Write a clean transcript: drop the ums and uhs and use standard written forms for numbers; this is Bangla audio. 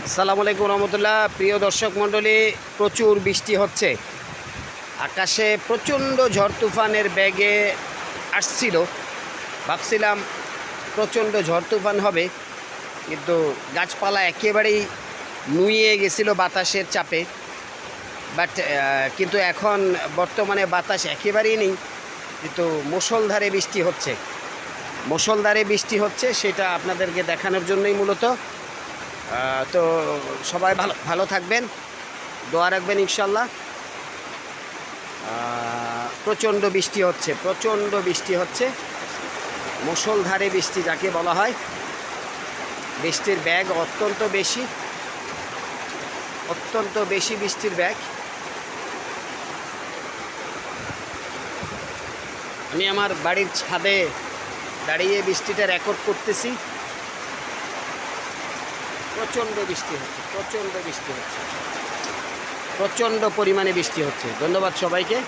আসসালামু আলাইকুম রহমতুল্লাহ। প্রিয় দর্শক মণ্ডলী, প্রচুর বৃষ্টি হচ্ছে, আকাশে প্রচণ্ড ঝড় তুফানের বেগে আসছিল। ভাবছিলাম প্রচণ্ড ঝড় তুফান হবে, কিন্তু গাছপালা একেবারেই নুয়ে গেছিল বাতাসের চাপে। কিন্তু এখন বর্তমানে বাতাস একেবারেই নেই, কিন্তু মুষলধারে বৃষ্টি হচ্ছে সেটা আপনাদেরকে দেখানোর জন্যই মূলত। তো সবাই ভালো ভালো থাকবেন, দোয়া রাখবেন ইনশাল্লাহ। প্রচণ্ড বৃষ্টি হচ্ছে, মুষলধারে বৃষ্টি যাকে বলা হয়। বৃষ্টির ব্যাগ অত্যন্ত বেশি বৃষ্টির ব্যাগ। আমি আমার বাড়ির ছাদে দাঁড়িয়ে বৃষ্টিটা রেকর্ড করতেছি। প্রচণ্ড পরিমাণে বৃষ্টি হচ্ছে। ধন্যবাদ সবাইকে।